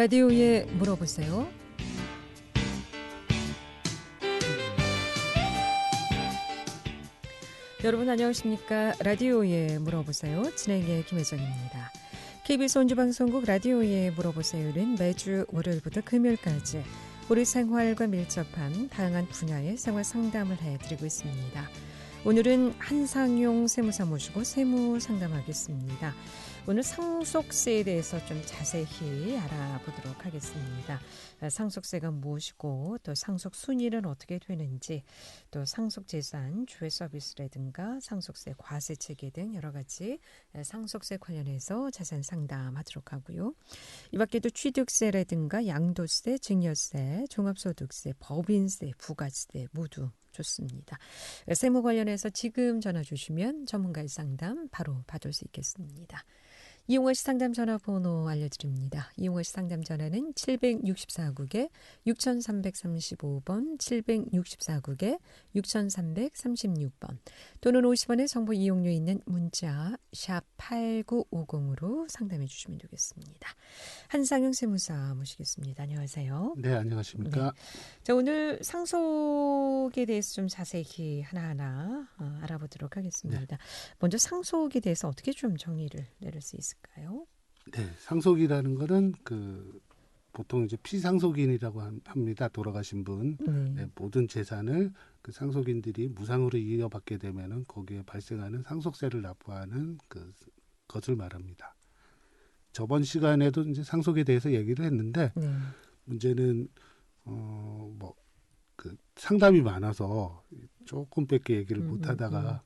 라디오에 물어보세요. 여러분 안녕하십니까? 라디오에 물어보세요. 진행의 김혜정입니다. KBS 원주방송국 라디오에 물어보세요는 매주 월요일부터 금요일까지 우리 생활과 밀접한 다양한 분야의 생활 상담을 해드리고 있습니다. 오늘은 한상용 세무사 모시고 세무 상담하겠습니다. 오늘 상속세에 대해서 좀 자세히 알아보도록 하겠습니다. 상속세가 무엇이고 또 상속 순위는 어떻게 되는지, 또 상속재산, 조회 서비스라든가 상속세 과세 체계 등 여러 가지 상속세 관련해서 자세한 상담하도록 하고요. 이 밖에도 취득세라든가 양도세, 증여세, 종합소득세, 법인세, 부가세 모두 좋습니다. 세무 관련해서 지금 전화 주시면 전문가의 상담 바로 받을 수 있겠습니다. 이용호 씨 상담 전화번호 알려드립니다. 이용호 씨 상담 전화는 764국에 6335번, 764국에 6336번 또는 50원의 정보 이용료 있는 문자 샵 8950으로 상담해 주시면 되겠습니다. 한상용 세무사 모시겠습니다. 안녕하세요. 네, 안녕하십니까. 네. 자, 오늘 상속에 대해서 좀 자세히 하나하나 알아보도록 하겠습니다. 네. 먼저 상속에 대해서 어떻게 좀 정의를 내릴 수 있을까요? 네, 상속이라는 거는 보통 이제 피상속인이라고 합니다. 돌아가신 분 네, 모든 재산을 그 상속인들이 무상으로 이어받게 되면은 거기에 발생하는 상속세를 납부하는 것을 말합니다. 저번 시간에도 이제 상속에 대해서 얘기를 했는데 문제는 상담이 많아서 조금밖에 얘기를 못하다가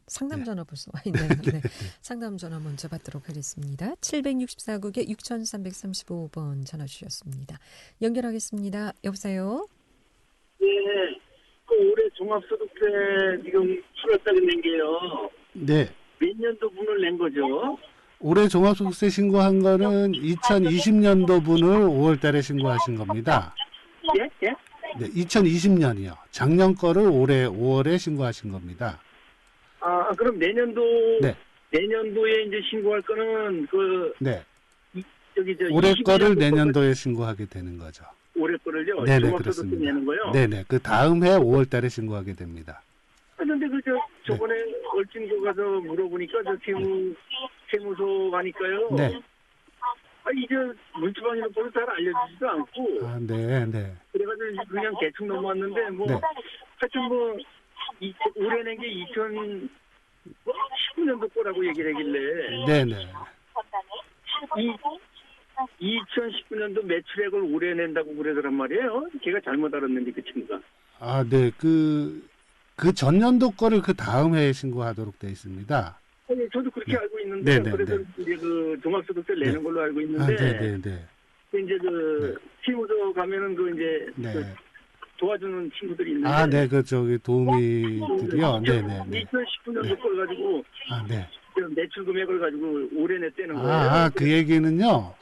상담 전화 벌써 와 있네요. 네. 상담 전화 먼저 받도록 하겠습니다. 764국에 6335번 전화 주셨습니다. 연결하겠습니다. 여보세요? 네. 올해 종합소득세 지금 7월달에 낸 게요. 네. 몇 년도분을 낸 거죠? 올해 종합소득세 신고한 거는 2020년도 분을 5월 달에 신고하신 겁니다. 예? 예? 네, 2020년이요. 작년 거를 올해 5월에 신고하신 겁니다. 그럼 네. 내년도에 이제 신고할 거는 네. 올해 거를 내년도에 신고하게 되는 거죠. 올해 거를요? 네네, 그렇습니다. 내는 거요? 네네, 그 다음 해 5월 달에 신고하게 됩니다. 그런데 저번에 얼진고 가서 물어보니까 세무소 가니까요. 네. 이제 문지방이나 보고 잘 알려주지도 않고. 네. 그래가지고 그냥 대충 넘어왔는데 네. 하여튼 올해 낸 게 2019년도 거라고 얘기를 하길래. 네네. 2019년도 매출액을 올해 낸다고 그러더란 말이에요. 걔가 잘못 알았는데 그 친구가. 네. 그 전년도 거를 그 다음 해에 신고하도록 되어 있습니다. 저도 그렇게 알고 있는데. 그래서 이제 종합소득세 내는 걸로 알고 있는데. 네네네. 이제 세무서 가면은 도와주는 친구들이 있는데. 네, 도우미들이요. 네네. 2019년도 걸 가지고. 네. 매출 금액을 가지고 올해 냈다는 거예요. 그 얘기는요.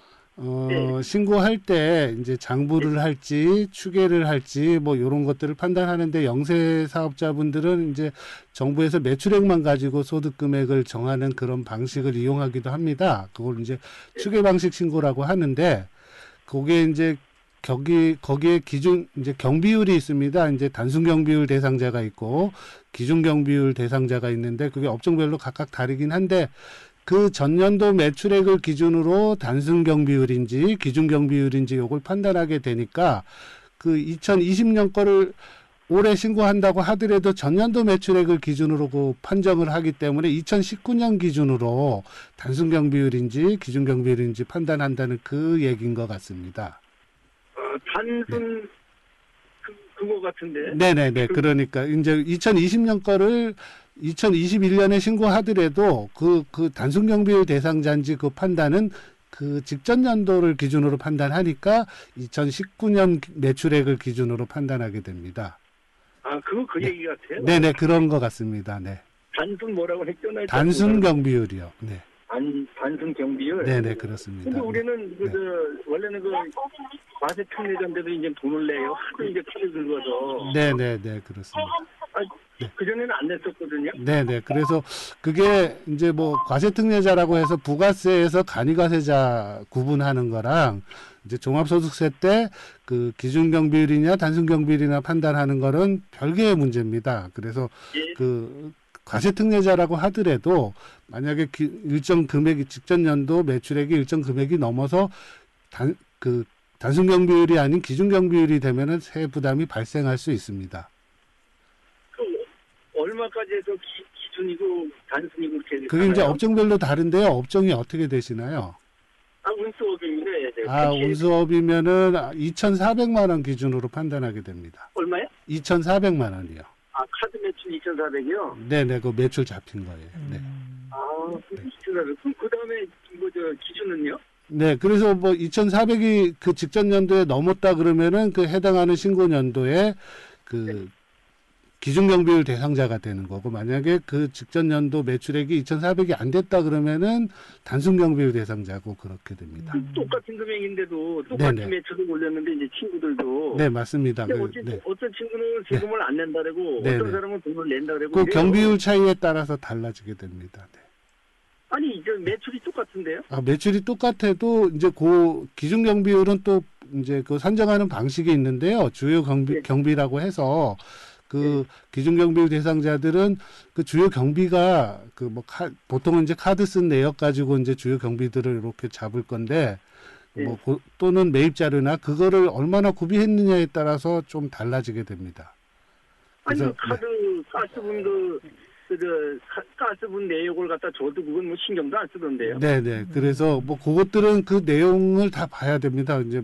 네. 신고할 때 이제 장부를 할지 추계를 할지 이런 것들을 판단하는데 영세 사업자분들은 이제 정부에서 매출액만 가지고 소득 금액을 정하는 그런 방식을 이용하기도 합니다. 그걸 이제 추계 방식 신고라고 하는데 그게 이제 거기에 기준 이제 경비율이 있습니다. 이제 단순 경비율 대상자가 있고 기준 경비율 대상자가 있는데 그게 업종별로 각각 다르긴 한데 그 전년도 매출액을 기준으로 단순 경비율인지 기준 경비율인지 요걸 판단하게 되니까 그 2020년 거를 올해 신고한다고 하더라도 전년도 매출액을 기준으로 판정을 하기 때문에 2019년 기준으로 단순 경비율인지 기준 경비율인지 판단한다는 그 얘기인 것 같습니다. 단순 그거 같은데. 네네네. 그러니까 이제 2020년 거를 2021년에 신고하더라도 그 단순 경비율 대상자인지 그 판단은 그 직전 연도를 기준으로 판단하니까 2019년 매출액을 기준으로 판단하게 됩니다. 그 얘기 같아요? 네네, 그런 것 같습니다. 네. 단순 뭐라고 했죠? 단순 경비율이요. 네. 단순 경비율? 네네, 그렇습니다. 근데 우리는 원래는 과세 특례자인데도 이제 돈을 내요. 하도 이제 칼을 긁어서. 네네네, 그렇습니다. 그전에는 안 냈었거든요. 네네. 그래서 그게 이제 과세특례자라고 해서 부가세에서 간이가세자 구분하는 거랑 이제 종합소득세 때 그 기준경비율이냐 단순경비율이냐 판단하는 거는 별개의 문제입니다. 그래서 예. 그 과세특례자라고 하더라도 만약에 일정 금액이 직전 연도 매출액이 일정 금액이 넘어서 단순경비율이 아닌 기준경비율이 되면은 세액 부담이 발생할 수 있습니다. 그 얼마까지 해서 기준이고 단순이고 이렇게 그게 이제 되나요? 업종별로 다른데요. 업종이 어떻게 되시나요? 운수업입니다. 예, 네. 운수업이면은 2,400만 원 기준으로 판단하게 됩니다. 얼마요? 2,400만 원이요. 카드 매출 2,400이요? 네네, 그 매출 잡힌 거예요. 네. 그 2,400. 그럼 그 다음에 기준은요? 네, 그래서 뭐 2,400이 그 직전 연도에 넘었다 그러면은 그 해당하는 신고 연도에 그 기준경비율 대상자가 되는 거고, 만약에 그 직전 연도 매출액이 2,400이 안 됐다 그러면은 단순경비율 대상자고 그렇게 됩니다. 똑같은 금액인데도 똑같이 네네. 매출을 올렸는데 이제 친구들도 네, 맞습니다. 근데 어떤 친구는 세금을 안 낸다고 네네. 어떤 사람은 돈을 낸다고 그 경비율 차이에 따라서 달라지게 됩니다. 네. 아니 이제 매출이 똑같은데요? 매출이 똑같아도 이제 그 기준 경비율은 또 이제 그 산정하는 방식이 있는데요. 주요 경비라고 해서 그 기준 경비율 대상자들은 그 주요 경비가 그 뭐 보통은 이제 카드 쓴 내역 가지고 이제 주요 경비들을 이렇게 잡을 건데 뭐 또는 매입 자료나 그거를 얼마나 구비했느냐에 따라서 좀 달라지게 됩니다. 아니 그래서 카드 가스분 가스분 내역을 갖다 줘도 그건 뭐 신경도 안 쓰던데요. 네네. 그래서 뭐 그것들은 그 내용을 다 봐야 됩니다. 이제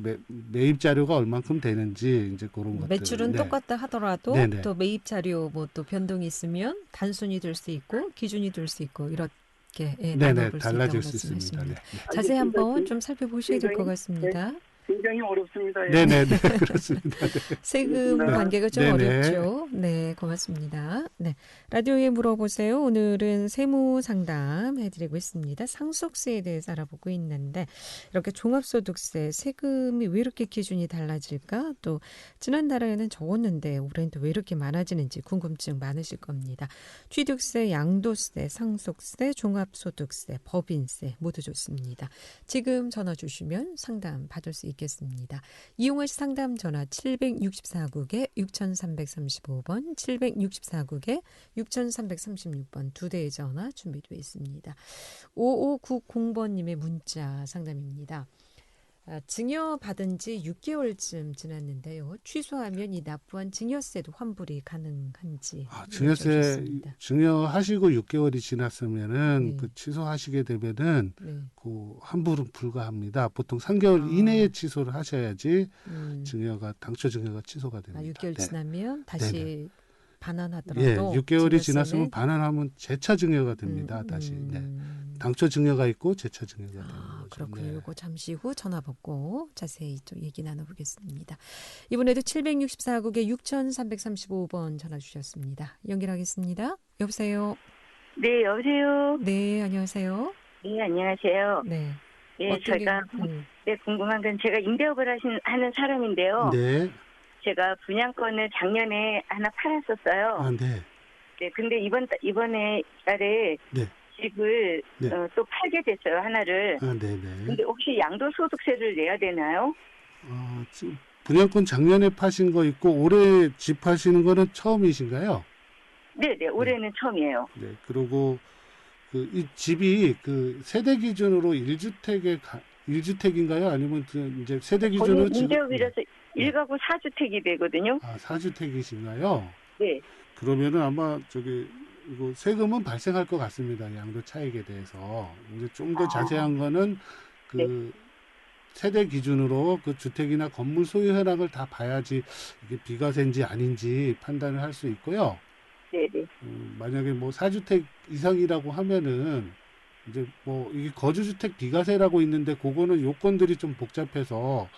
매입 자료가 얼만큼 되는지 이제 그런 것들. 매출은 똑같다 하더라도 네네. 또 매입 자료 뭐 또 변동이 있으면 단순이 될 수 있고 기준이 될 수 있고 이렇게 네네. 나눠볼 수 달라질 있다고 수 있습니다. 네. 말씀하셨습니다. 자세히 한번 좀 살펴보셔야 될 것 같습니다. 굉장히 어렵습니다. 예. 네네네. 그렇습니다. 네. 세금 네. 관계가 좀 네네. 어렵죠. 네, 고맙습니다. 네, 라디오에 물어보세요. 오늘은 세무 상담 해드리고 있습니다. 상속세에 대해서 알아보고 있는데 이렇게 종합소득세 세금이 왜 이렇게 기준이 달라질까? 또 지난달에는 적었는데 올해는 또 왜 이렇게 많아지는지 궁금증 많으실 겁니다. 취득세, 양도세, 상속세, 종합소득세, 법인세 모두 좋습니다. 지금 전화 주시면 상담 받을 수 있겠습니다. 이용하실 상담 전화 764국에 6335번, 764국에 6336번 두 대의 전화 준비되어 있습니다. 5590번님의 문자 상담입니다. 증여받은 지 6개월쯤 지났는데요. 취소하면 이 납부한 증여세도 환불이 가능한지. 증여하시고 6개월이 지났으면은 네. 그 취소하시게 되면은 네. 그 환불은 불가합니다. 보통 3개월 이내에 취소를 하셔야지 당초 증여가 취소가 됩니다. 6개월 네. 지나면 다시 네네. 반환하더라도. 예, 6개월이 증여세는 지났으면 반환하면 재차 증여가 됩니다. 다시. 네. 당초 증여가 있고 재차 증여가 되는 거죠. 그렇군요. 네. 이거 잠시 후 전화 받고 자세히 또 얘기 나눠보겠습니다. 이번에도 764국에 6335번 전화 주셨습니다. 연결하겠습니다. 여보세요? 네, 여보세요? 네, 안녕하세요. 네, 안녕하세요. 네. 네, 제가 궁금한 건 제가 임대업을 하는 사람인데요. 네. 제가 분양권을 작년에 하나 팔았었어요. 네. 네, 근데 이번에 달에 네. 집을 네. 또 팔게 됐어요, 하나를. 네네. 근데 혹시 양도소득세를 내야 되나요? 지금 분양권 작년에 파신 거 있고 올해 집 파시는 거는 처음이신가요? 네, 올해는 처음이에요. 네. 그리고 이 집이 그 세대 기준으로 1주택인가요? 아니면 이제 세대 기준으로 저는 임대업이라서 1가구 4주택이 되거든요. 4주택이신가요? 네. 그러면은 아마 이거 세금은 발생할 것 같습니다. 양도 차익에 대해서. 이제 좀 더 자세한 거는 세대 기준으로 그 주택이나 건물 소유 현황을 다 봐야지 이게 비과세인지 아닌지 판단을 할 수 있고요. 네네. 만약에 뭐 4주택 이상이라고 하면은 이제 뭐 이게 거주주택 비과세라고 있는데 그거는 요건들이 좀 복잡해서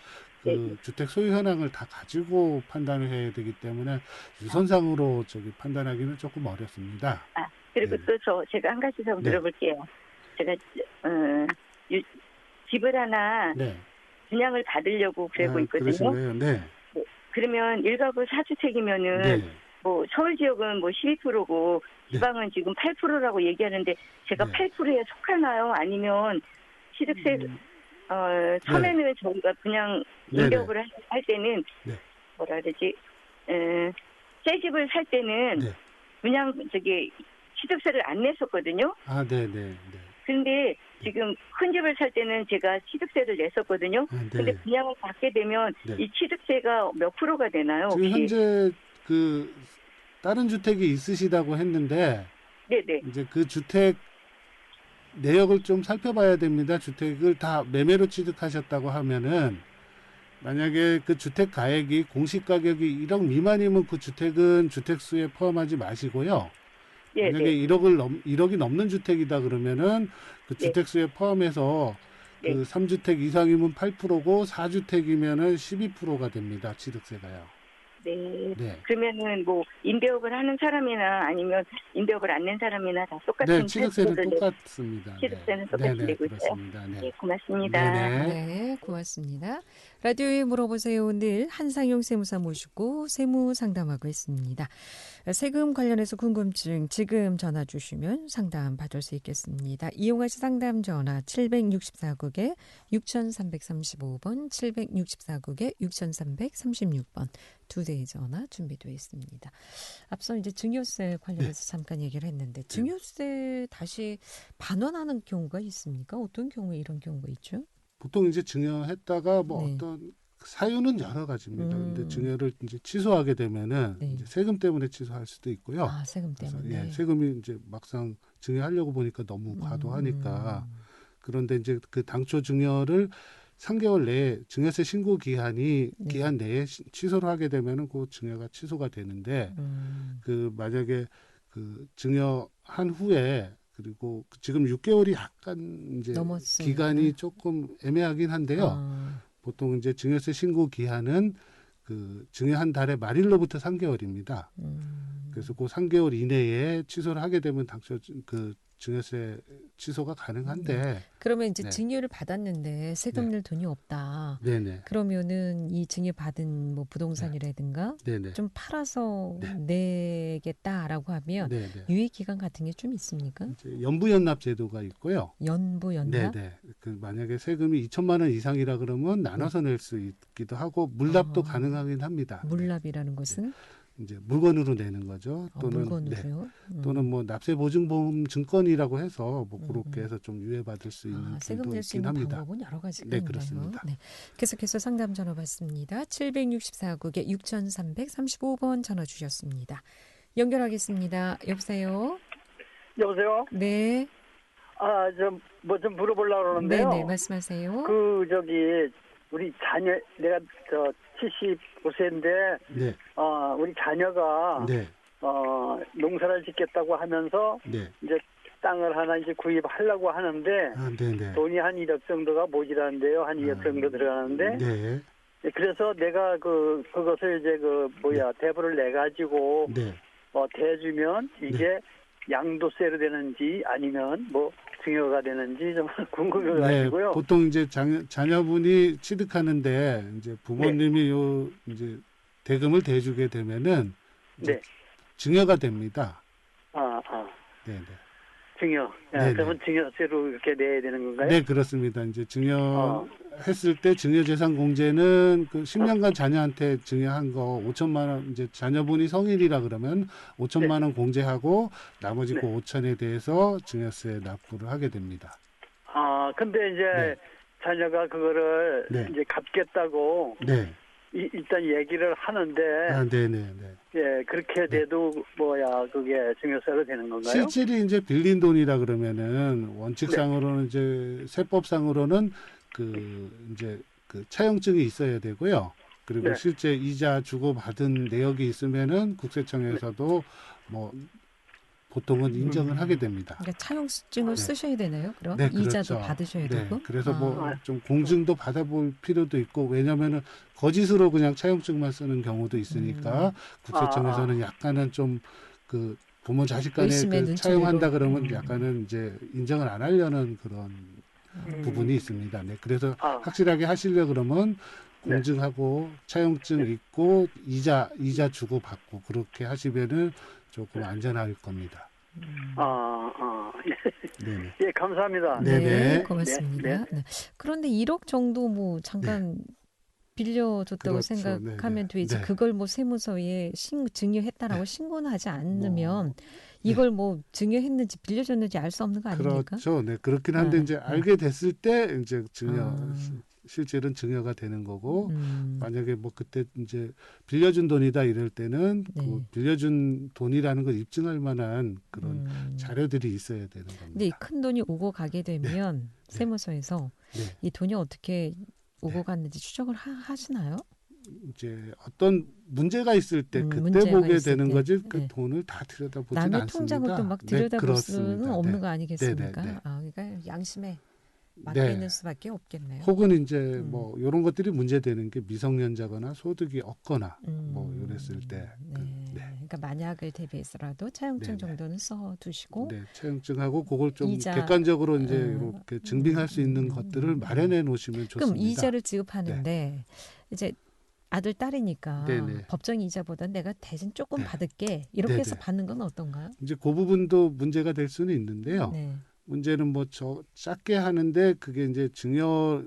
주택 소유 현황을 다 가지고 판단을 해야 되기 때문에 유선상으로 판단하기는 조금 어렵습니다. 그리고 또 제가 한 가지 더 물어볼게요. 제가 집을 하나 분양을 받으려고 그러고 있거든요. 그러시네요. 네. 그러면 1가구 4주택이면은 뭐 서울 지역은 뭐 12%고 지방은 지금 8%라고 얘기하는데 제가 8%에 속하나요? 아니면 취득세 처음에는 저희가 그냥 네네. 인력을 할 때는 네. 뭐라 그러지? 새 집을 살 때는 네. 그냥 취득세를 안 냈었거든요. 아, 네네. 근데 지금 큰 집을 살 때는 제가 취득세를 냈었거든요. 아, 네. 근데 분양을 받게 되면 네. 이 취득세가 몇 프로가 되나요? 지금 혹시? 현재 그 다른 주택이 있으시다고 했는데 네네. 이제 그 주택 내역을 좀 살펴봐야 됩니다. 주택을 다 매매로 취득하셨다고 하면은 만약에 그 주택 가액이 공시 가격이 1억 미만이면 그 주택은 주택수에 포함하지 마시고요. 만약에 네. 1억이 넘는 주택이다 그러면은 그 네. 주택수에 포함해서 네. 그 3주택 이상이면 8%고 4주택이면은 12%가 됩니다. 취득세가요. 네. 네. 그러면은 뭐 임대업을 하는 사람이나 아니면 임대업을 안 낸 사람이나 다 똑같은 네, 취득세는 8%를 똑같습니다. 취득세는 네. 똑같이 네네, 내고 있어요. 그렇습니다. 네. 네, 고맙습니다. 네네. 네, 고맙습니다. 라디오에 물어보세요. 늘 한상용 세무사 모시고 세무 상담하고 있습니다. 세금 관련해서 궁금증 지금 전화 주시면 상담 받을 수 있겠습니다. 이용하실 상담 전화 764국에 6335번, 764국에 6336번 두 대의 전화 준비되어 있습니다. 앞서 이제 증여세 관련해서 잠깐 얘기를 했는데 증여세 다시 반환하는 경우가 있습니까? 어떤 경우에 이런 경우가 있죠? 보통 이제 증여했다가 뭐 네. 어떤 사유는 여러 가지입니다. 근데 음. 증여를 이제 취소하게 되면은 네. 이제 세금 때문에 취소할 수도 있고요. 아, 세금 그래서 때문에. 예, 세금이 이제 막상 증여하려고 보니까 너무 과도하니까 그런데 이제 그 당초 증여를 3개월 내에 증여세 신고 기한이 네. 기한 내에 취소를 하게 되면은 그 증여가 취소가 되는데 그 만약에 그 증여한 후에 그리고 지금 6개월이 약간 이제 넘었습니다. 기간이 조금 애매하긴 한데요. 보통 이제 증여세 신고 기한은 그 증여한 달의 말일로부터 3개월입니다. 그래서 그 3개월 이내에 취소를 하게 되면 당초 그 증여세 취소가 가능한데 그러면 이제 네. 증여를 받았는데 세금 낼 돈이 없다. 네네. 그러면은 이 증여 받은 뭐 부동산이라든가 네네. 좀 팔아서 네. 내겠다라고 하면 네네. 유예 기간 같은 게 좀 있습니까? 이제 연부연납 제도가 있고요. 연부 연납? 네네. 그 만약에 세금이 2천만 원 이상이라 그러면 나눠서 낼 수 있기도 하고 물납도 가능하긴 합니다. 물납이라는 것은 이제 물건으로 내는 거죠. 또는 물건으로요. 또는 뭐 납세 보증보험 증권이라고 해서 뭐 그렇게 해서 좀 유예받을 수 있는 세금 길도 낼 수 있긴 있는 합니다. 방법은 여러 가지가 네, 있네요. 그렇습니다. 네. 계속해서 상담 전화 받습니다. 764국에 6335번 전화 주셨습니다. 연결하겠습니다. 여보세요? 여보세요? 네. 아, 뭐 좀 물어보려고 그러는데요. 네네, 말씀하세요. 우리 자녀, 내가 75세인데, 네. 우리 자녀가, 네. 농사를 짓겠다고 하면서, 네. 이제 땅을 하나 이제 구입하려고 하는데, 아, 네네. 돈이 한 1억 정도가 모자란데요. 한 2억 정도 들어가는데, 네. 그래서 내가 그것을 이제 대부를 내가지고, 네. 대주면 이게 양도세로 되는지 아니면 뭐 증여가 되는지 좀 궁금해가지고요. 네. 보통 이제 자녀분이 취득하는데 이제 부모님이 요 이제 대금을 대주게 되면은 네. 증여가 됩니다. 네네. 증여. 네네. 그러면 증여세로 이렇게 내야 되는 건가요? 네, 그렇습니다. 이제 증여했을 때 증여재산 공제는 그 10년간 자녀한테 증여한 거 5천만 원, 이제 자녀분이 성인이라 그러면 5천만 원 공제하고 나머지 그 5천에 대해서 증여세 납부를 하게 됩니다. 근데 이제 자녀가 그거를 이제 갚겠다고 네. 일단 얘기를 하는데, 네네네. 예, 그렇게 돼도 그게 증여세로 되는 건가요? 실질이 이제 빌린 돈이라 그러면은 원칙상으로는 이제 세법상으로는 이제 차용증이 있어야 되고요. 그리고 실제 이자 주고 받은 내역이 있으면은 국세청에서도 뭐 보통은 인정을 하게 됩니다. 그러니까 차용증을 쓰셔야 되나요? 그럼 네, 이자도 그렇죠. 받으셔야 되고. 그래서 뭐 좀 공증도 받아볼 필요도 있고 왜냐하면은 거짓으로 그냥 차용증만 쓰는 경우도 있으니까 국세청에서는 약간은 좀 부모 자식 간에 차용한다 그러면 약간은 이제 인정을 안 하려는 그런 부분이 있습니다. 네, 그래서 확실하게 하시려 그러면 공증하고 차용증 있고 이자 주고 받고 그렇게 하시면은 조금 안전할 겁니다. 예. 네네. 예, 감사합니다. 네네. 고맙습니다. 네, 네. 그런데 1억 정도 뭐 잠깐 빌려줬다고 그렇죠. 생각하면 네네. 되지. 네. 그걸 뭐 세무서에 증여했다라고 신고는 하지 않으면 네. 이걸 뭐 증여했는지 빌려줬는지 알 수 없는 거 아닙니까? 그렇죠. 네. 그렇긴 한데 네, 이제 네. 알게 됐을 때 이제 아. 실제로는 증여가 되는 거고 음, 만약에 뭐 그때 이제 빌려준 돈이다 이럴 때는 네. 그 빌려준 돈이라는 걸 입증할 만한 그런 자료들이 있어야 되는 근데 이 겁니다. 큰 돈이 오고 가게 되면 네. 세무서에서 네. 이 돈이 어떻게 오고 네. 갔는지 추적을 하시나요? 이제 어떤 문제가 있을 때 그때 문제가 보게 있을 되는 때. 거지 그 네. 돈을 다 들여다보진 남의 않습니다. 통장을 또 막 네, 들여다볼 수는 그렇습니다. 없는 네. 거 아니겠습니까? 네, 네, 네. 아, 그러니까 양심에 맡기는 네. 수밖에 없겠네요. 혹은 이제 뭐 이런 것들이 문제되는 게 미성년자거나 소득이 없거나 뭐 이랬을 때 네. 그러니까 만약을 대비해서라도 차용증 네네. 정도는 써두시고 네, 채용증하고 그걸 좀 이자, 객관적으로 이제 이렇게 증빙할 수 있는 것들을 마련해 놓으시면 좋습니다. 그럼 이자를 지급하는데 이제 아들 딸이니까 네네. 법정 이자보다 내가 대신 조금 네. 받을게 이렇게 해서 네네. 받는 건 어떤가요? 이제 그 부분도 문제가 될 수는 있는데요. 네. 문제는 뭐 작게 하는데 그게 이제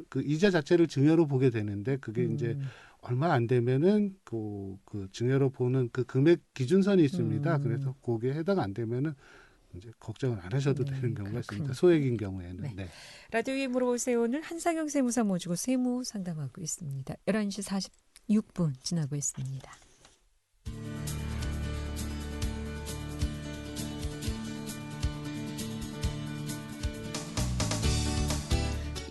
그 이자 자체를 증여로 보게 되는데 그게 이제 얼마 안 되면은 그 증여로 보는 그 금액 기준선이 있습니다. 그래서 거기에 해당 안 되면은 이제 걱정을 안 하셔도 되는 경우가 있습니다. 소액인 경우에는. 네. 네. 라디오에 물어보세요. 오늘 한상영 세무사 모시고 세무 상담하고 있습니다. 11시 46분 지나고 있습니다.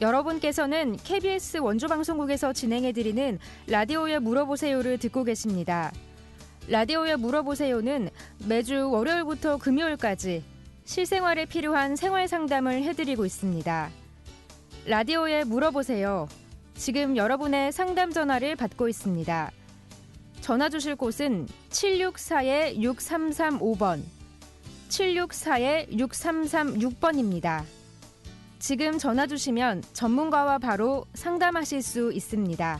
여러분께서는 KBS 원주방송국에서 진행해드리는 라디오에 물어보세요를 듣고 계십니다. 라디오에 물어보세요는 매주 월요일부터 금요일까지 실생활에 필요한 생활 상담을 해드리고 있습니다. 라디오에 물어보세요. 지금 여러분의 상담 전화를 받고 있습니다. 전화 주실 곳은 764-6335번, 764-6336번입니다. 지금 전화 주시면 전문가와 바로 상담하실 수 있습니다.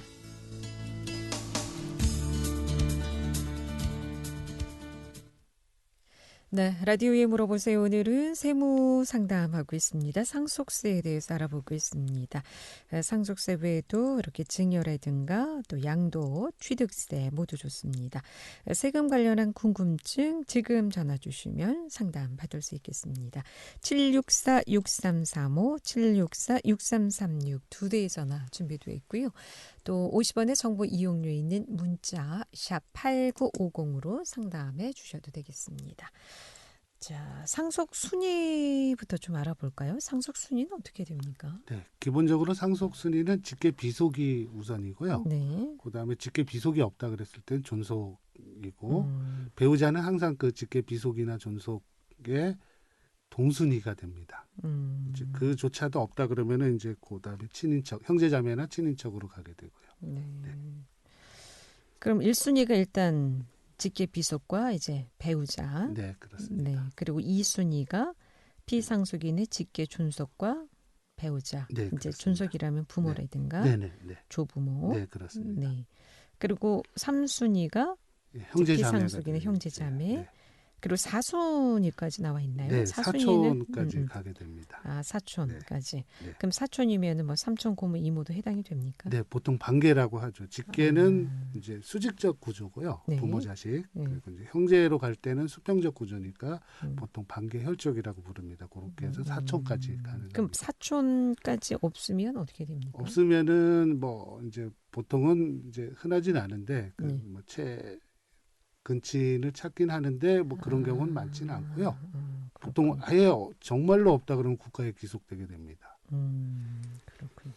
네, 라디오에 물어보세요. 오늘은 세무 상담하고 있습니다. 상속세에 대해서 알아보고 있습니다. 상속세 외에도 이렇게 증여라든가 또 양도, 취득세 모두 좋습니다. 세금 관련한 궁금증 지금 전화 주시면 상담 받을 수 있겠습니다. 764-6335, 764-6336 두 대의 전화 준비되어 있고요. 또 50원의 정보 이용료에 있는 문자 샵 8950으로 상담해 주셔도 되겠습니다. 자, 상속 순위부터 좀 알아볼까요? 상속 순위는 어떻게 됩니까? 네, 기본적으로 상속 순위는 직계 비속이 우선이고요. 네. 그다음에 직계 비속이 없다 그랬을 땐 존속이고 배우자는 항상 그 직계 비속이나 존속의 동순위가 됩니다. 이제 그조차도 없다 그러면은 이제 그다음에 친인척, 형제자매나 친인척으로 가게 되고요. 네. 네. 그럼 1순위가 일단 직계 비속과 이제 배우자. 네, 그렇습니다. 네. 그리고 2순위가 피상속인의 직계 존속과 배우자. 네, 이제 그렇습니다. 존속이라면 부모라든가 네, 네, 네. 조부모. 네, 그렇습니다. 네. 그리고 3순위가 네, 형제자매가 피상속인의 되죠. 형제자매. 네, 그리고 사촌이까지 나와 있나요? 네, 사순위는 사촌까지 가게 됩니다. 아, 사촌까지. 네. 그럼 사촌이면은 뭐 삼촌, 고모, 이모도 해당이 됩니까? 네, 보통 반계라고 하죠. 직계는 이제 수직적 구조고요. 네. 부모 자식. 네. 그리고 이제 형제로 갈 때는 수평적 구조니까 보통 반계 혈족이라고 부릅니다. 그렇게 해서 사촌까지 가는 그럼 겁니다. 사촌까지 없으면 어떻게 됩니까? 없으면은 뭐 이제 보통은 이제 흔하진 않은데 그 네. 뭐 근친을 찾긴 하는데 뭐 그런 경우는 많지는 않고요. 보통 아예 정말로 없다 그러면 국가에 귀속되게 됩니다. 그렇군요.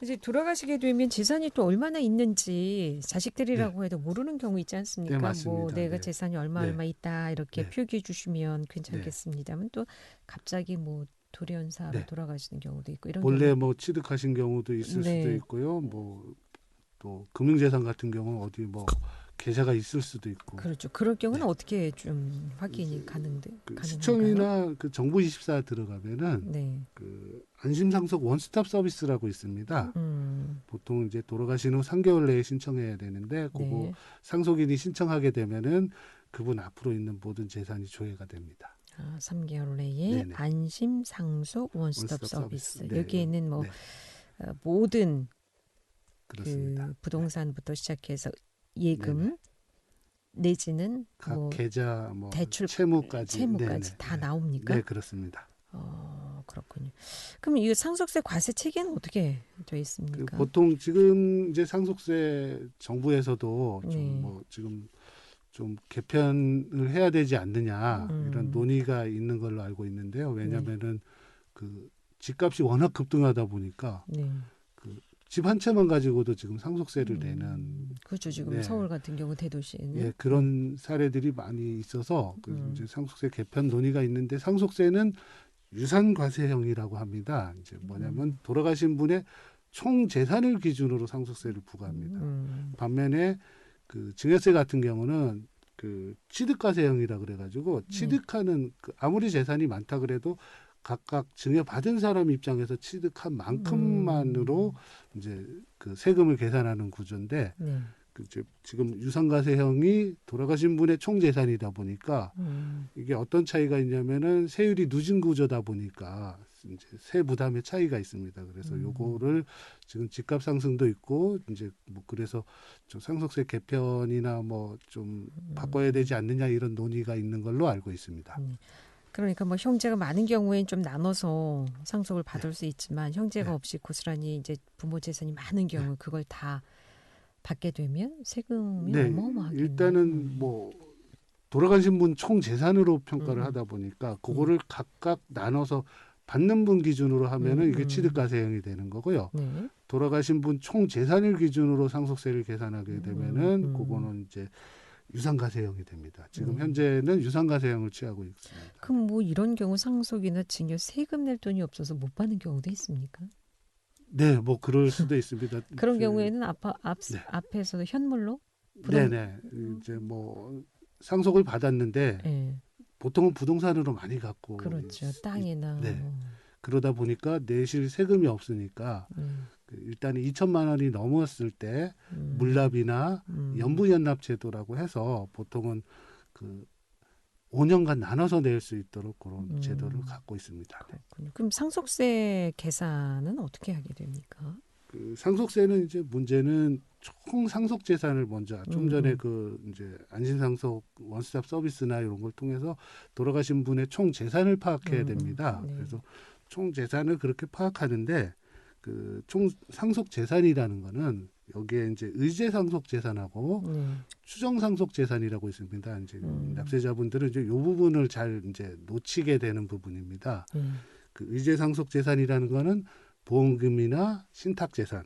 이제 돌아가시게 되면 재산이 또 얼마나 있는지 자식들이라고 해도 모르는 경우 있지 않습니까? 네, 맞습니다. 뭐 내가 네. 재산이 얼마 네. 있다 이렇게 네. 표기해 주시면 괜찮겠습니다만 또 갑자기 뭐 돌연사로 네. 돌아가시는 경우도 있고 이런 본래 경우. 뭐 취득하신 경우도 있을 네. 수도 있고요. 뭐 또 금융재산 같은 경우는 어디 뭐 계좌가 있을 수도 있고. 그렇죠. 그럴 경우는 어떻게 좀 확인이 가능한가요? 시청이나 그 정부24 들어가면은 네. 그 안심상속 원스톱 서비스라고 있습니다. 보통 이제 돌아가신 후 3개월 내에 신청해야 되는데 그거 네. 상속인이 신청하게 되면은 그분 앞으로 있는 모든 재산이 조회가 됩니다. 아, 3개월 내에 네네. 안심 상속 원스톱 원스톱 서비스. 서비스. 네. 여기에는 뭐 네. 모든 그렇습니다. 그 부동산부터 시작해서 예금 네네. 내지는 각 뭐 계좌 뭐 대출 채무까지 네네. 다 네. 나옵니까? 네, 그렇습니다. 그렇군요. 그럼 이 상속세 과세 체계는 어떻게 돼 그 있습니까? 보통 지금 이제 상속세 정부에서도 네. 좀 뭐 지금 좀 개편을 해야 되지 않느냐 이런 논의가 있는 걸로 알고 있는데요. 왜냐하면은 그 집값이 워낙 급등하다 보니까 네. 그 집 한 채만 가지고도 지금 상속세를 내는 그렇죠. 지금 네. 서울 같은 경우 대도시에는 예, 그런 사례들이 많이 있어서 그 이제 상속세 개편 논의가 있는데 상속세는 유산과세형이라고 합니다. 이제 뭐냐면 돌아가신 분의 총 재산을 기준으로 상속세를 부과합니다. 반면에 그 증여세 같은 경우는 그 취득과세형이라 그래가지고 취득하는 그 아무리 재산이 많다 그래도 각각 증여받은 사람 입장에서 취득한 만큼만으로 이제 그 세금을 계산하는 구조인데 네. 그 지금 유산과세형이 돌아가신 분의 총 재산이다 보니까 이게 어떤 차이가 있냐면은 세율이 누진 구조다 보니까 이제 세 부담의 차이가 있습니다. 그래서 요거를 지금 집값 상승도 있고 이제 뭐 그래서 좀 상속세 개편이나 뭐 좀 바꿔야 되지 않느냐 이런 논의가 있는 걸로 알고 있습니다. 그러니까 뭐 형제가 많은 경우엔 좀 나눠서 상속을 받을 수 있지만 형제가 없이 고스란히 이제 부모 재산이 많은 경우 그걸 다 받게 되면 세금이 어마어마하겠네요. 일단은 뭐 돌아가신 분 총 재산으로 평가를 하다 보니까 그거를 각각 나눠서 받는 분 기준으로 하면은 이게 취득과세형이 되는 거고요. 네. 돌아가신 분 총 재산을 기준으로 상속세를 계산하게 되면은 그거는 이제 유산과세형이 됩니다. 지금 현재는 유산과세형을 취하고 있습니다. 그럼 뭐 이런 경우 상속이나 증여 세금 낼 돈이 없어서 못 받는 경우도 있습니까? 네, 뭐 그럴 수도 있습니다. 그런 경우에는 앞에서도 현물로? 네네. 이제 뭐 상속을 받았는데 네. 보통은 부동산으로 많이 갖고 그렇죠. 땅이나 네. 뭐. 그러다 보니까 내실 세금이 없으니까 그 일단 2천만 원이 넘었을 때 물납이나 연부연납 제도라고 해서 보통은 그 5년간 나눠서 낼 수 있도록 그런 제도를 갖고 있습니다. 그렇군요. 그럼 상속세 계산은 어떻게 하게 됩니까? 그 상속세는 이제 문제는 총 상속 재산을 먼저 좀 전에 그 이제 안심상속 원스톱 서비스나 이런 걸 통해서 돌아가신 분의 총 재산을 파악해야 됩니다. 네. 그래서 총 재산을 그렇게 파악하는데 그 총 상속 재산이라는 거는 여기에 이제 의제 상속 재산하고 추정 상속 재산이라고 있습니다. 이제 납세자분들은 이제 이 부분을 잘 이제 놓치게 되는 부분입니다. 그 의제 상속 재산이라는 거는 보험금이나 신탁 재산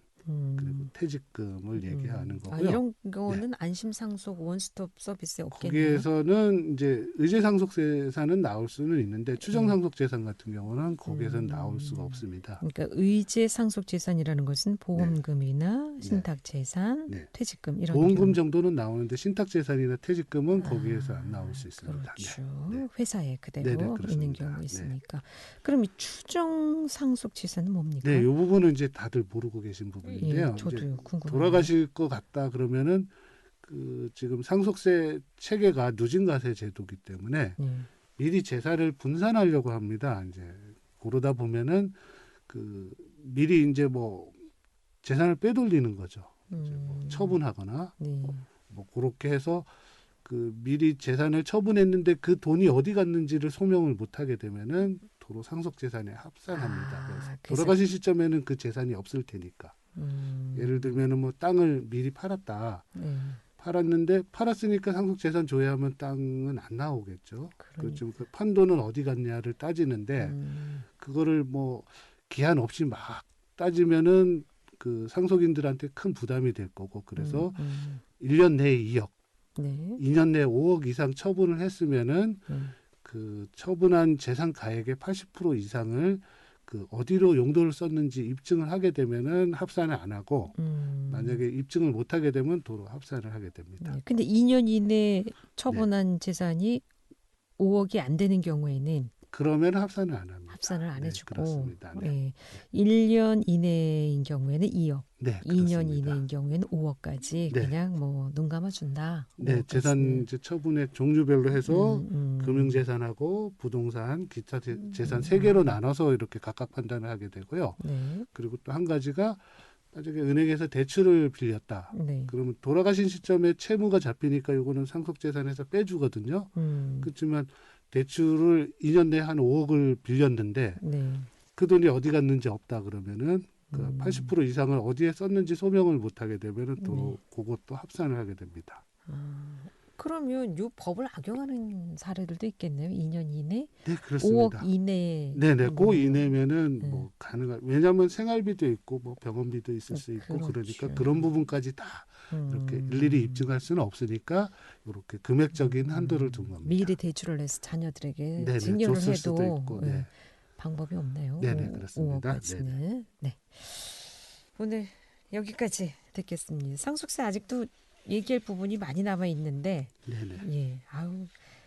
그리고 퇴직금을 얘기하는 거고요. 이런 경우는 안심상속 원스톱 서비스에 없겠네요. 거기에서는 이제 의제상속재산은 나올 수는 있는데 추정상속재산 같은 경우는 거기에서는 나올 수가 없습니다. 그러니까 의제상속재산이라는 것은 보험금이나 신탁재산, 퇴직금 이런 보험금 경우. 정도는 나오는데 신탁재산이나 퇴직금은 거기에서 안 나올 수 있습니다. 그렇죠. 네. 회사에 그대로 그렇습니다. 있는 경우 있으니까. 그럼 이 추정상속재산은 뭡니까? 네, 이 부분은 이제 다들 모르고 계신 부분인데요. 저도요. 궁금해요. 돌아가실 것 같다 그러면은 그 지금 상속세 체계가 누진과세 제도이기 때문에 미리 재산을 분산하려고 합니다. 이제 그러다 보면은 그 미리 이제 뭐 재산을 빼돌리는 거죠. 이제 뭐 처분하거나 뭐 그렇게 해서 그 미리 재산을 처분했는데 그 돈이 어디 갔는지를 소명을 못 하게 되면은 도로 상속 재산에 합산합니다. 그래서 돌아가실 시점에는 그 재산이 없을 테니까. 예를 들면은 뭐 땅을 미리 팔았다. 팔았는데 팔았으니까 상속 재산 조회하면 땅은 안 나오겠죠. 그렇죠. 그 판도는 어디 갔냐를 따지는데 그거를 뭐 기한 없이 막 따지면은 그 상속인들한테 큰 부담이 될 거고 그래서 1년 내에 2억, 2년 내에 5억 이상 처분을 했으면은 그 처분한 재산 가액의 80% 이상을 그 어디로 용도를 썼는지 입증을 하게 되면은 합산을 안 하고 만약에 입증을 못 하게 되면 도로 합산을 하게 됩니다. 근데 2년 이내에 처분한 재산이 5억이 안 되는 경우에는 그러면 합산을 안 합니다. 합산을 안 해주고 그렇습니다. 1년 이내인 경우에는 2억. 네, 2년 그렇습니다. 이내인 경우에는 5억까지 네. 그냥 뭐 눈 감아준다. 네, 5억까지는. 재산 이제 처분의 종류별로 해서 음. 금융재산하고 부동산, 기타 재산 세 개로 나눠서 이렇게 각각 판단을 하게 되고요. 네. 그리고 또 한 가지가 만약에 은행에서 대출을 빌렸다. 네. 그러면 돌아가신 시점에 채무가 잡히니까 이거는 상속재산에서 빼주거든요. 그렇지만 대출을 2년 내에 한 5억을 빌렸는데 네. 그 돈이 어디 갔는지 없다 그러면은 그 80% 이상을 어디에 썼는지 소명을 못 하게 되면은 또 그것도 합산을 하게 됩니다. 그러면 이 법을 악용하는 사례들도 있겠네요. 2년 이내, 네, 그렇습니다. 5억 이내. 네네, 그 이내면은 네. 뭐 가능한. 왜냐하면 생활비도 있고 뭐 병원비도 있을 수 있고 그렇죠. 그러니까 그런 부분까지 다 이렇게 일일이 입증할 수는 없으니까 이렇게 금액적인 한도를 둔 겁니다. 미리 대출을 해서 자녀들에게 네네, 증여를 줬을 해도 수도 있고, 네. 방법이 없네요. 네네, 그렇습니다. 5억까지는. 네. 오늘 여기까지 듣겠습니다. 상속세 아직도 얘기할 부분이 많이 남아 있는데, 네네. 예, 아우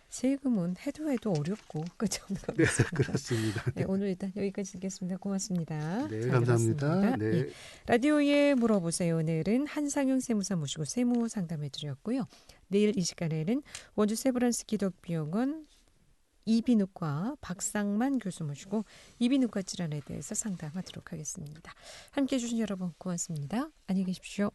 세금은 해도 어렵고 그죠? 네, 그렇습니다. 네, 오늘 일단 여기까지 듣겠습니다. 고맙습니다. 네, 잘 감사합니다. 들었습니다. 네. 예. 라디오에 물어보세요. 오늘은 한상윤 세무사 모시고 세무 상담해드렸고요. 내일 이 시간에는 원주 세브란스 기독병원 이비인후과 박상만 교수 모시고 이비인후과 질환에 대해서 상담하도록 하겠습니다. 함께해 주신 여러분 고맙습니다. 안녕히 계십시오.